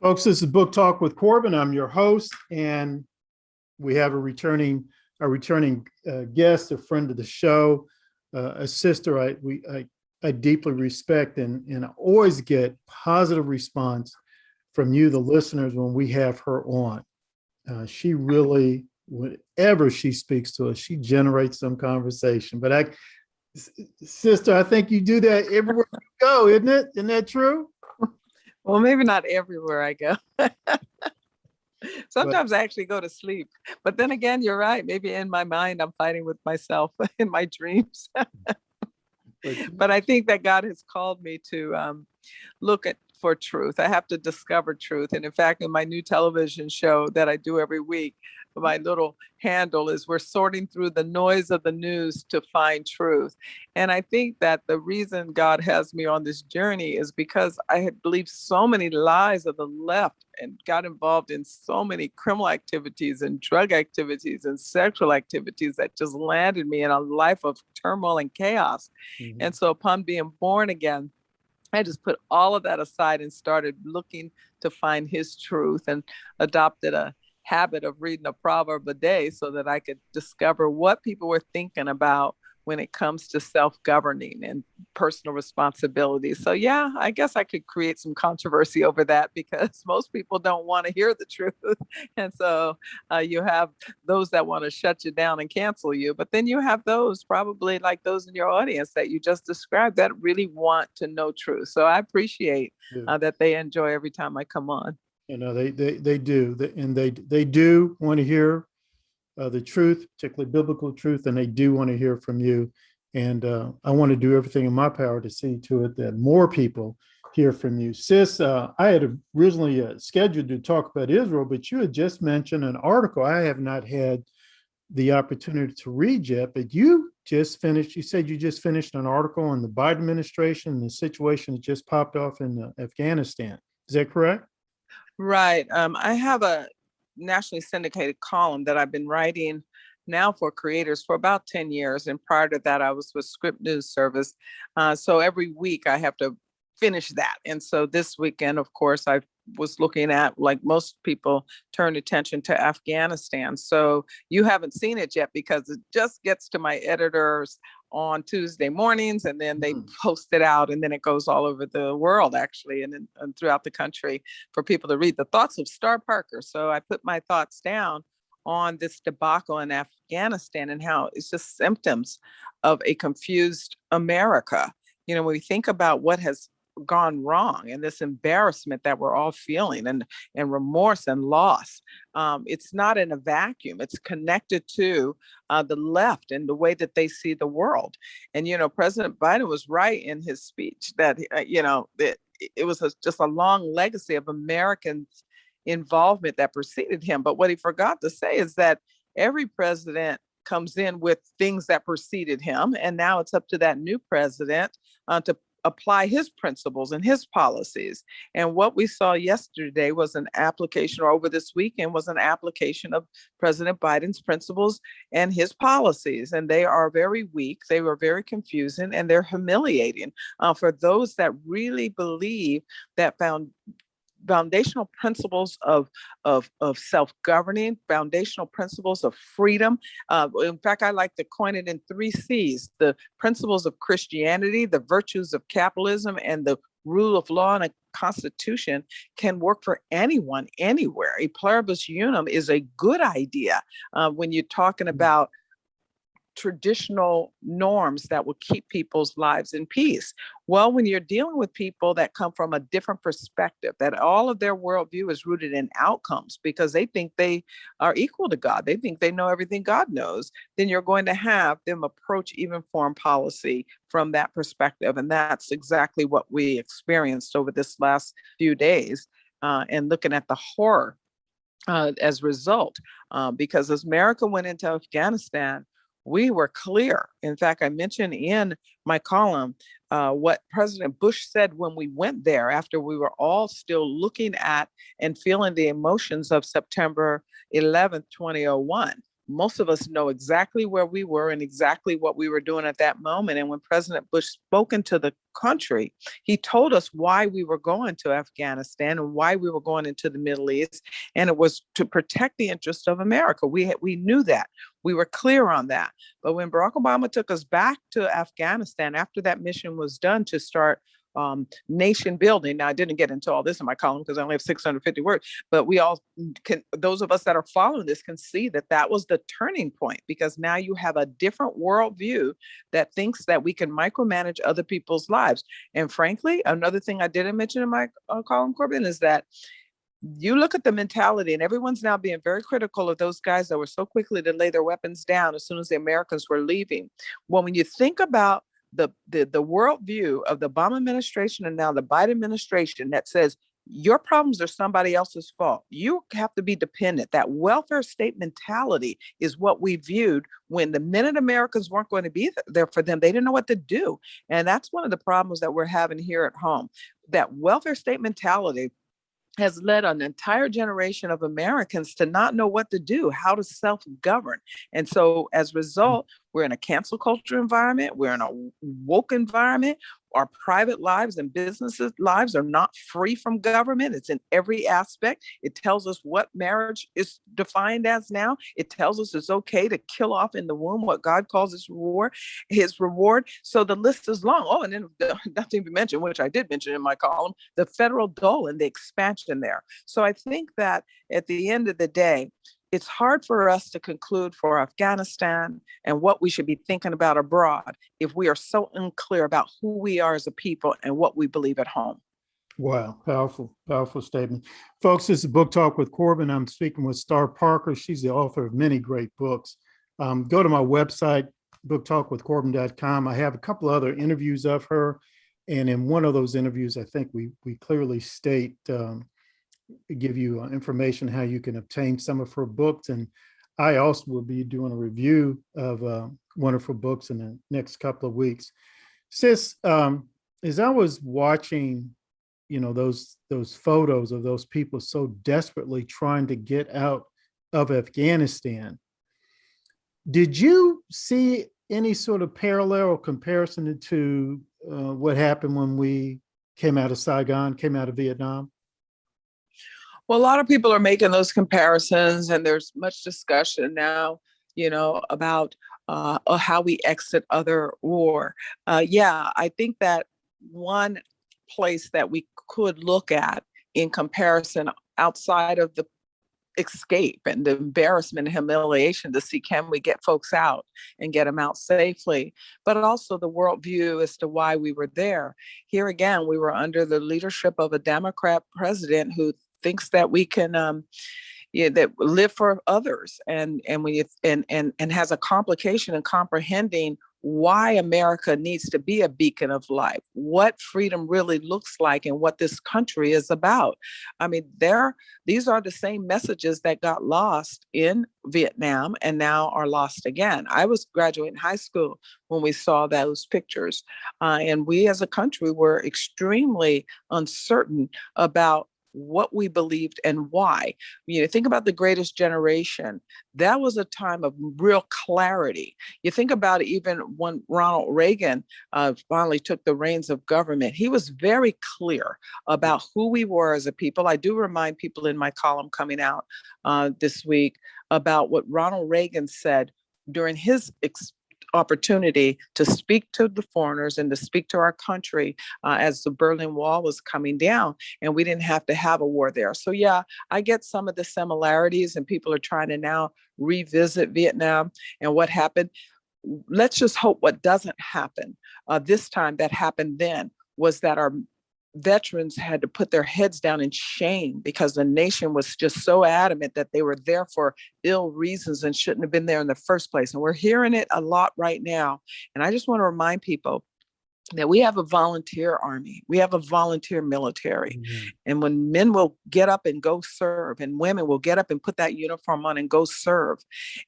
Folks, this is Book Talk with Corbin. I'm your host, and we have a returning guest, a friend of the show, a sister I deeply respect, and I always get positive response from you, the listeners, when we have her on. She really, whenever she speaks to us, she generates some conversation. But sister, I think you do that everywhere you go, isn't it? Isn't that true? Well, maybe not everywhere I go. But Sometimes I actually go to sleep. But then again, you're right. Maybe in my mind, I'm fighting with myself in my dreams. But I think that God has called me to look for truth. I have to discover truth. And in fact, in my new television show that I do every week, my little handle is we're sorting through the noise of the news to find truth. And I think that the reason God has me on this journey is because I had believed so many lies of the left and got involved in so many criminal activities and drug activities and sexual activities that just landed me in a life of turmoil and chaos. Mhm. And so upon being born again, I just put all of that aside and started looking to find his truth and adopted a habit of reading a proverb a day so that I could discover what people were thinking about when it comes to self-governing and personal responsibility. So yeah, I guess I could create some controversy over that because most people don't want to hear the truth. And so you have those that want to shut you down and cancel you, but then you have those probably like those in your audience that you just described that really want to know truth. So I appreciate Yeah. that they enjoy every time I come on. They do, and they do want to hear the truth, particularly biblical truth, and they do want to hear from you. And I want to do everything in my power to see to it that more people hear from you. Sis, I had originally scheduled to talk about Israel, but you had just mentioned an article I have not had the opportunity to read yet, but you said you just finished an article on the Biden administration and the situation that just popped off in Afghanistan. Is that correct? Right. I have a nationally syndicated column that I've been writing now for creators for about 10 years. And prior to that, I was with Script News Service. So every week I have to finish that. And so this weekend, of course, I was looking at, like most people, turn attention to Afghanistan. So you haven't seen it yet because it just gets to my editors on Tuesday mornings, and then they post it out, and then it goes all over the world, actually, and throughout the country for people to read. The thoughts of Star Parker. So I put my thoughts down on this debacle in Afghanistan and how it's just symptoms of a confused America. You know, when we think about what has gone wrong and this embarrassment that we're all feeling and remorse and loss, it's not in a vacuum. It's connected to the left and the way that they see the world. And, you know, President Biden was right in his speech that, that it was just a long legacy of Americans' involvement that preceded him. But what he forgot to say is that every president comes in with things that preceded him. And now it's up to that new president to apply his principles and his policies. And what we saw yesterday was an application, or over this weekend was an application of President Biden's principles and his policies. And they are very weak. They were very confusing, and they're humiliating for those that really believe that foundational principles of self-governing, foundational principles of freedom. In fact, I like to coin it in 3 C's: the principles of Christianity, the virtues of capitalism, and the rule of law. And a constitution can work for anyone, anywhere. A pluribus unum is a good idea when you're talking about traditional norms that will keep people's lives in peace. Well, when you're dealing with people that come from a different perspective, that all of their worldview is rooted in outcomes because they think they are equal to God, they think they know everything God knows, then you're going to have them approach even foreign policy from that perspective. And that's exactly what we experienced over this last few days, and looking at the horror as a result. Because as America went into Afghanistan, we were clear. In fact, I mentioned in my column what President Bush said when we went there after we were all still looking at and feeling the emotions of September 11th, 2001. most of us know exactly where we were and exactly what we were doing at that moment. And when President Bush spoke into the country, he told us why we were going to Afghanistan and why we were going into the Middle East. And it was to protect the interests of America. We knew that. We were clear on that. But when Barack Obama took us back to Afghanistan after that mission was done to start nation building. Now, I didn't get into all this in my column because I only have 650 words, but we all can, those of us that are following this can see that that was the turning point, because now you have a different worldview that thinks that we can micromanage other people's lives. And frankly, another thing I didn't mention in my column, Corbin, is that you look at the mentality, and everyone's now being very critical of those guys that were so quickly to lay their weapons down as soon as the Americans were leaving. Well, when you think about the worldview of the Obama administration and now the Biden administration that says your problems are somebody else's fault, you have to be dependent. That welfare state mentality is what we viewed when the minute Americans weren't going to be there for them, they didn't know what to do. And that's one of the problems that we're having here at home. That welfare state mentality has led an entire generation of Americans to not know what to do, how to self-govern. And so as a result, we're in a cancel culture environment, we're in a woke environment. Our private lives and businesses' lives are not free from government. It's in every aspect. It tells us what marriage is defined as now. It tells us it's okay to kill off in the womb what God calls his reward. So the list is long. Oh, and then nothing to mention, which I did mention in my column, the federal dole and the expansion there. So I think that at the end of the day, it's hard for us to conclude for Afghanistan and what we should be thinking about abroad if we are so unclear about who we are as a people and what we believe at home. Wow, powerful, powerful statement. Folks, this is Book Talk with Corbin. I'm speaking with Star Parker. She's the author of many great books. Go to my website, booktalkwithcorbin.com. I have a couple other interviews of her. And in one of those interviews, I think we clearly state, give you information how you can obtain some of her books. And I also will be doing a review of one of her books in the next couple of weeks. Sis, as I was watching, those photos of those people so desperately trying to get out of Afghanistan, did you see any sort of parallel or comparison to what happened when we came out of Saigon, came out of Vietnam? Well, a lot of people are making those comparisons, and there's much discussion now, about how we exit other war. Yeah, I think that one place that we could look at in comparison outside of the escape and the embarrassment and humiliation to see, can we get folks out and get them out safely, but also the worldview as to why we were there. Here again, we were under the leadership of a Democrat president who thinks that we can that live for others, and when you and has a complication in comprehending why America needs to be a beacon of light, what freedom really looks like, and what this country is about. I mean, these are the same messages that got lost in Vietnam and now are lost again. I was graduating high school when we saw those pictures, and we as a country were extremely uncertain about what we believed and why. Think about the Greatest Generation. That was a time of real clarity. You think about it, even when Ronald Reagan finally took the reins of government, he was very clear about who we were as a people. I do remind people in my column coming out this week about what Ronald Reagan said during his opportunity to speak to the foreigners and to speak to our country as the Berlin Wall was coming down, and we didn't have to have a war there. So yeah, I get some of the similarities, and people are trying to now revisit Vietnam and what happened. Let's just hope what doesn't happen this time that happened then was that our veterans had to put their heads down in shame because the nation was just so adamant that they were there for ill reasons and shouldn't have been there in the first place. And we're hearing it a lot right now. And I just want to remind people that we have a volunteer army, we have a volunteer military. Mm-hmm. And when men will get up and go serve, and women will get up and put that uniform on and go serve,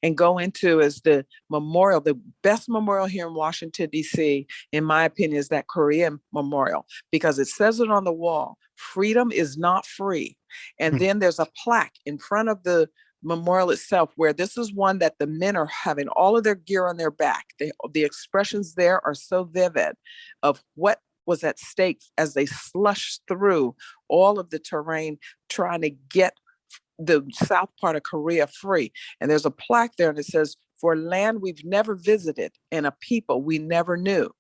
and go into, as the memorial, the best memorial here in Washington, D.C., in my opinion, is that Korean memorial, because it says it on the wall, freedom is not free. And then there's a plaque in front of the memorial itself, where this is one that the men are having all of their gear on their back. The expressions there are so vivid of what was at stake as they slushed through all of the terrain trying to get the south part of Korea free. And there's a plaque there and it says, "For land we've never visited and a people we never knew."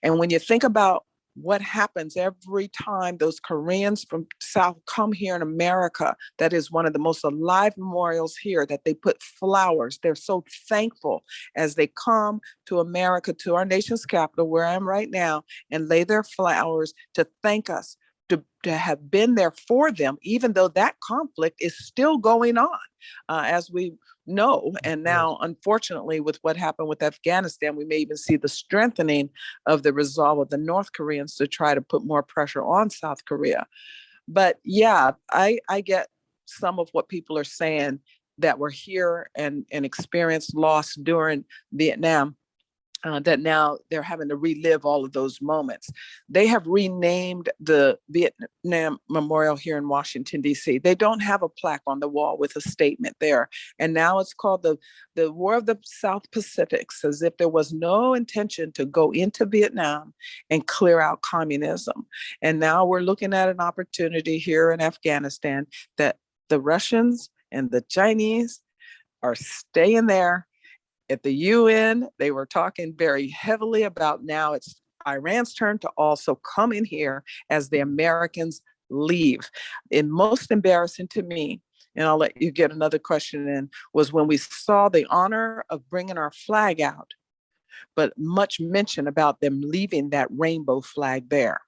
And when you think about what happens every time those Koreans from South come here in America, that is one of the most alive memorials here, that they put flowers. They're so thankful as they come to America, to our nation's capital, where I am right now, and lay their flowers to thank us, to have been there for them, even though that conflict is still going on, as we know. And now, unfortunately, with what happened with Afghanistan, we may even see the strengthening of the resolve of the North Koreans to try to put more pressure on South Korea. But yeah, I get some of what people are saying that were here and experienced loss during Vietnam. That now they're having to relive all of those moments. They have renamed the Vietnam Memorial here in Washington, D.C. They don't have a plaque on the wall with a statement there. And now it's called the War of the South Pacifics, as if there was no intention to go into Vietnam and clear out communism. And now we're looking at an opportunity here in Afghanistan that the Russians and the Chinese are staying there. At the UN, they were talking very heavily about now it's Iran's turn to also come in here as the Americans leave. And most embarrassing to me, and I'll let you get another question in, was when we saw the honor of bringing our flag out, but much mention about them leaving that rainbow flag there.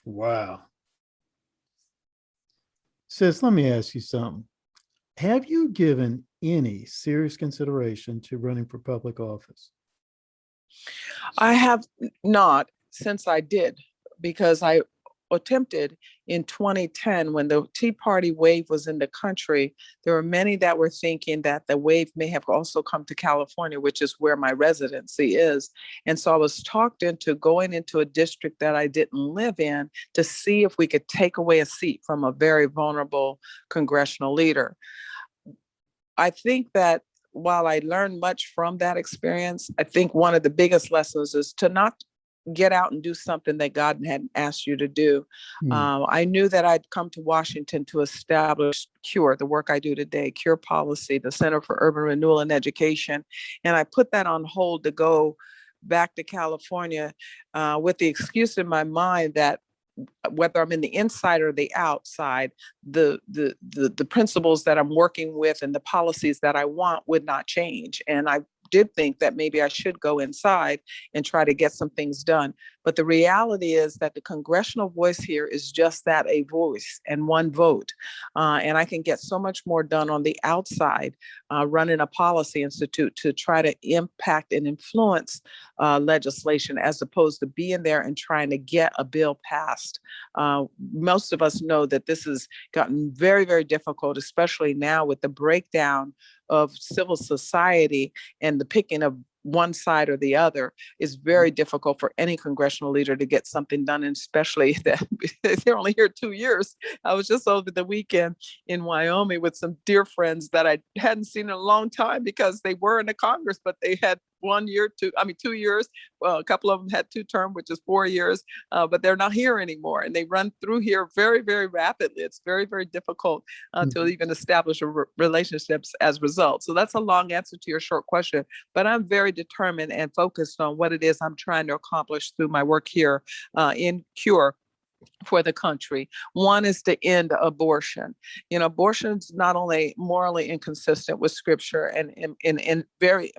Wow. Sis, let me ask you something. Have you given any serious consideration to running for public office? I have not, since I did, because I attempted in 2010 when the Tea Party wave was in the country. There were many that were thinking that the wave may have also come to California, which is where my residency is. And so I was talked into going into a district that I didn't live in to see if we could take away a seat from a very vulnerable congressional leader. I think that while I learned much from that experience, I think one of the biggest lessons is to not get out and do something that God hadn't asked you to do. I knew that I'd come to Washington to establish CURE, the work I do today, CURE Policy, the Center for Urban Renewal and Education. And I put that on hold to go back to California with the excuse in my mind that whether I'm in the inside or the outside, the principles that I'm working with and the policies that I want would not change. And I did think that maybe I should go inside and try to get some things done. But the reality is that the congressional voice here is just that, a voice and one vote. And I can get so much more done on the outside, running a policy institute to try to impact and influence legislation, as opposed to being there and trying to get a bill passed. Most of us know that this has gotten very, very difficult, especially now with the breakdown of civil society and the picking of one side or the other. Is very difficult for any congressional leader to get something done, and especially that they're only here 2 years. I was just over the weekend in Wyoming with some dear friends that I hadn't seen in a long time because they were in the Congress, but they had 2 years. Well, a couple of them had 2 terms, which is 4 years, but they're not here anymore. And they run through here very, very rapidly. It's very, very difficult to even establish relationships as a result. So that's a long answer to your short question, but I'm very determined and focused on what it is I'm trying to accomplish through my work here in CURE for the country. One is to end abortion. You know, abortion is not only morally inconsistent with scripture and very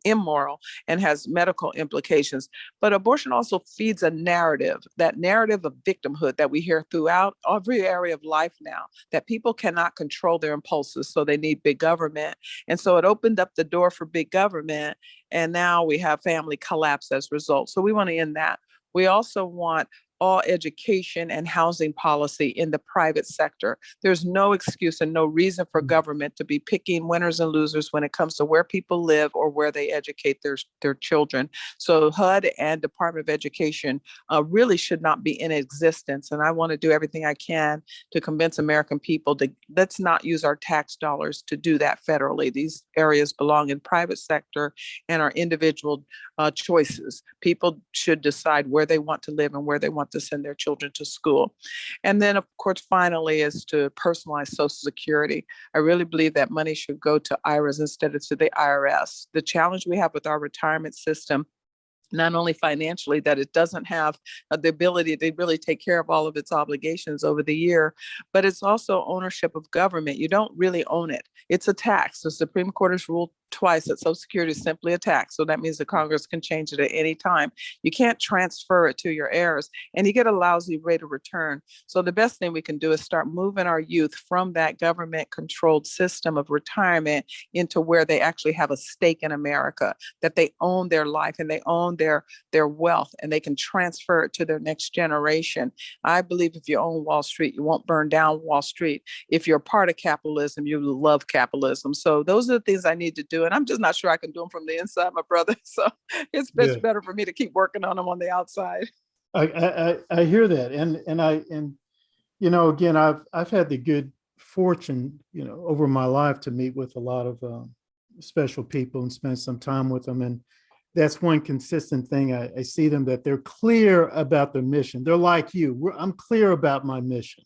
immoral and has medical implications, but abortion also feeds a narrative, that narrative of victimhood that we hear throughout every area of life now, that people cannot control their impulses, so they need big government. And so it opened up the door for big government, and now we have family collapse as a result. So we want to end that. We also want all education and housing policy in the private sector. There's no excuse and no reason for government to be picking winners and losers when it comes to where people live or where they educate their children. So HUD and Department of Education really should not be in existence. And I want to do everything I can to convince American people to let's not use our tax dollars to do that federally. These areas belong in private sector and are individual choices. People should decide where they want to live and where they want to send their children to school. And then, of course, finally, is to personalize Social Security. I really believe that money should go to IRAs instead of to the IRS. The challenge we have with our retirement system, not only financially, that it doesn't have the ability to really take care of all of its obligations over the year, but it's also ownership of government. You don't really own it. It's a tax. The Supreme Court has ruled twice that Social Security is simply a tax. So that means the Congress can change it at any time. You can't transfer it to your heirs, and you get a lousy rate of return. So the best thing we can do is start moving our youth from that government-controlled system of retirement into where they actually have a stake in America, that they own their life and they own their wealth, and they can transfer it to their next generation. I believe if you own Wall Street, you won't burn down Wall Street. If you're a part of capitalism, you love capitalism. So those are the things I need to do. And I'm just not sure I can do them from the inside, my brother. So it's Yeah. better for me to keep working on them on the outside. I hear that. And you know, again, I've had the good fortune, you know, over my life to meet with a lot of special people and spend some time with them. And that's one consistent thing. I see them, that they're clear about their mission. They're like you. I'm clear about my mission.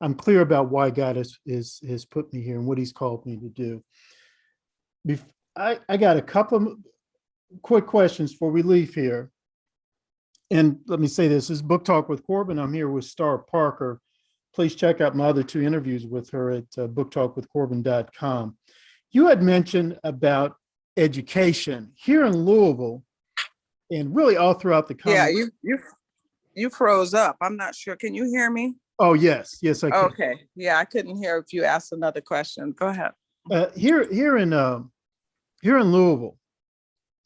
I'm clear about why God has put me here and what he's called me to do. I got a couple of quick questions before we leave here. And let me say this is Book Talk with Corbin. I'm here with Star Parker. Please check out my other two interviews with her at booktalkwithcorbin.com. You had mentioned about education here in Louisville and really all throughout the country. Yeah, you froze up. I'm not sure. Can you hear me? Oh, yes. Yes, I can. Okay. Yeah, I couldn't hear if you asked another question. Go ahead. Here in Louisville,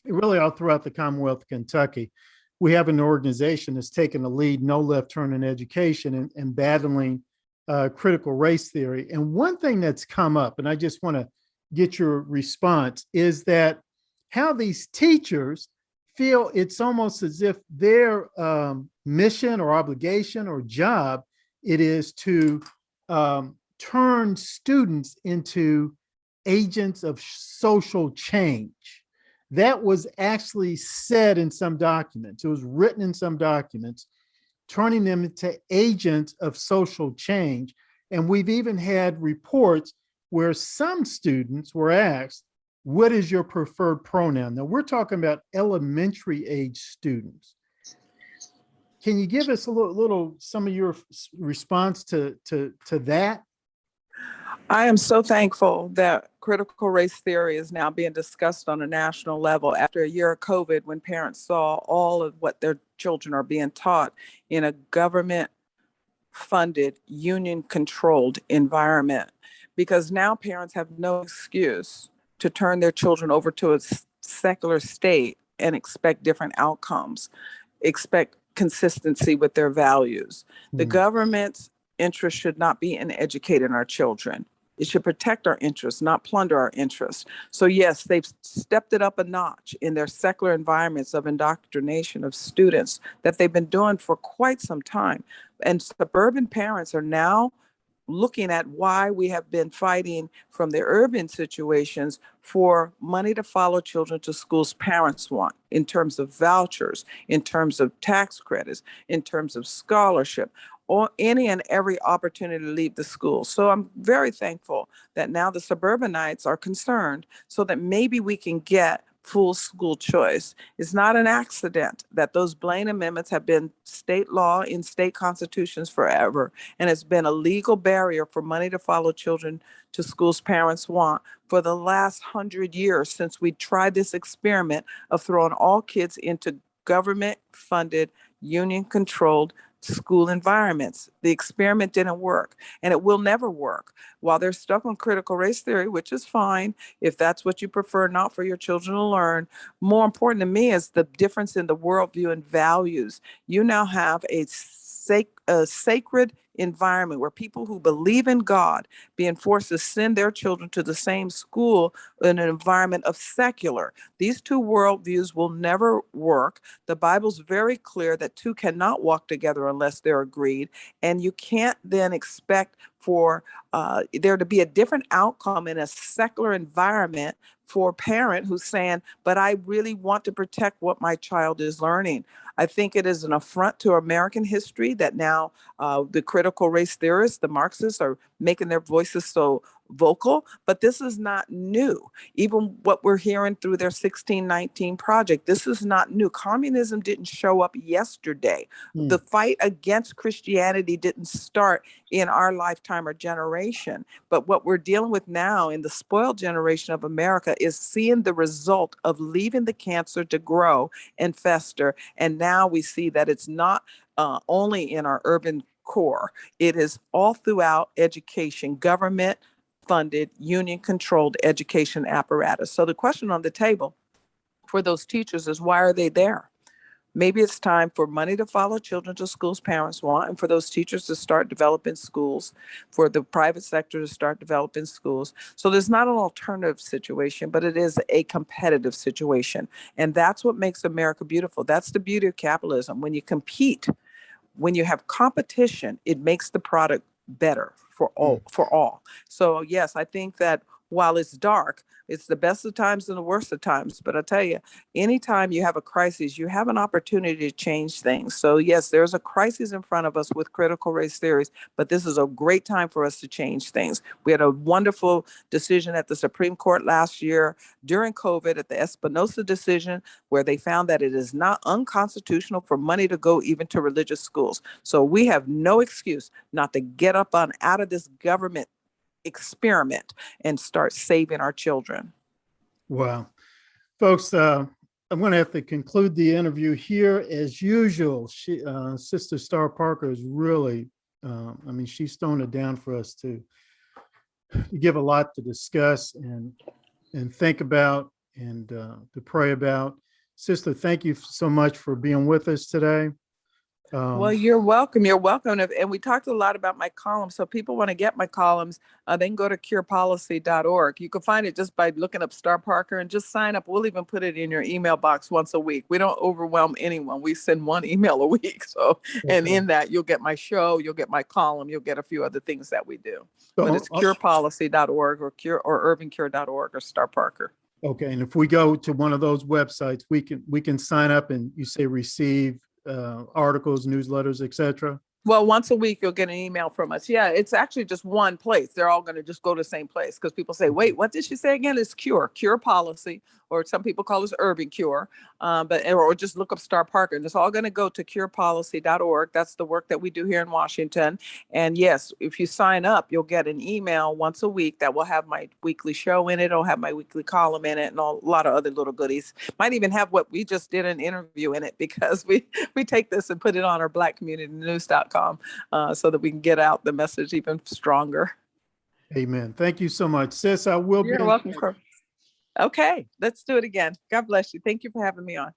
really all throughout the Commonwealth of Kentucky, we have an organization that's taken the lead, No Left Turn in Education, and battling critical race theory. And one thing that's come up, and I just want to get your response, is that how these teachers feel it's almost as if their mission or obligation or job it is to turn students into agents of social change. That was actually said in some documents. It was written in some documents, turning them into agents of social change. And we've even had reports where some students were asked, what is your preferred pronoun? Now we're talking about elementary age students. Can you give us a little some of your response to that? I am so thankful that critical race theory is now being discussed on a national level after a year of COVID, when parents saw all of what their children are being taught in a government funded, union controlled environment. Because now parents have no excuse to turn their children over to a secular state and expect different outcomes, expect consistency with their values. The government's interest should not be in educating our children. It should protect our interests, not plunder our interests. So yes, they've stepped it up a notch in their secular environments of indoctrination of students that they've been doing for quite some time. And suburban parents are now looking at why we have been fighting from the urban situations for money to follow children to schools parents want, in terms of vouchers, in terms of tax credits, in terms of scholarship, or any and every opportunity to leave the school. So I'm very thankful that now the suburbanites are concerned so that maybe we can get full school choice. It's not an accident that those Blaine amendments have been state law in state constitutions forever, and it's been a legal barrier for money to follow children to schools parents want for the last 100 years, since we tried this experiment of throwing all kids into government funded, union controlled school environments. The experiment didn't work, and it will never work. While they're stuck on critical race theory, which is fine if that's what you prefer not for your children to learn, more important to me is the difference in the worldview and values. You now have a sacred environment where people who believe in God being forced to send their children to the same school in an environment of secular. These two worldviews will never work. The Bible's very clear that two cannot walk together unless they're agreed. And you can't then expect for there to be a different outcome in a secular environment for a parent who's saying, but I really want to protect what my child is learning. I think it is an affront to American history that now the critical race theorists, the Marxists, are making their voices so vocal, but this is not new. Even what we're hearing through their 1619 project, this is not new. Communism didn't show up yesterday. The fight against Christianity didn't start in our lifetime or generation. But what we're dealing with now in the spoiled generation of America is seeing the result of leaving the cancer to grow and fester. And now we see that it's not only in our urban core, it is all throughout education, government funded, union controlled education apparatus. So the question on the table for those teachers is, why are they there? Maybe it's time for money to follow children to schools parents want, and for those teachers to start developing schools, for the private sector to start developing schools. So there's not an alternative situation, but it is a competitive situation. And that's what makes America beautiful. That's the beauty of capitalism. When you compete, when you have competition, it makes the product better for all. So yes, I think that while it's dark, it's the best of times and the worst of times. But I tell you, anytime you have a crisis, you have an opportunity to change things. So yes, there's a crisis in front of us with critical race theories, but this is a great time for us to change things. We had a wonderful decision at the Supreme Court last year during COVID at the Espinosa decision, where they found that it is not unconstitutional for money to go even to religious schools. So we have no excuse not to get up on out of this government experiment and start saving our children. Wow. Folks, I'm going to have to conclude the interview here. As usual, Sister Star Parker is really, she's thrown it down for us to give a lot to discuss and think about and to pray about. Sister, thank you so much for being with us today. Well, you're welcome. You're welcome. And we talked a lot about my columns. So people want to get my columns, they can go to curepolicy.org. You can find it just by looking up Star Parker and just sign up. We'll even put it in your email box once a week. We don't overwhelm anyone. We send one email a week. So, and in that, you'll get my show, you'll get my column, you'll get a few other things that we do. But it's curepolicy.org or urbancure.org or Star Parker. Okay. And if we go to one of those websites, we can sign up and you say receive articles, newsletters, etc. Well, once a week, you'll get an email from us. Yeah, it's actually just one place. They're all going to just go to the same place because people say, wait, what did she say again? It's Cure Policy, or some people call us Urban Cure, or just look up Star Parker. And it's all going to go to curepolicy.org. That's the work that we do here in Washington. And yes, if you sign up, you'll get an email once a week that will have my weekly show in it. It'll have my weekly column in it and a lot of other little goodies. Might even have what we just did an interview in it, because we take this and put it on our blackcommunitynews.com so that we can get out the message even stronger. Amen. Thank you so much, sis. I will be. You're welcome. Okay, let's do it again. God bless you. Thank you for having me on.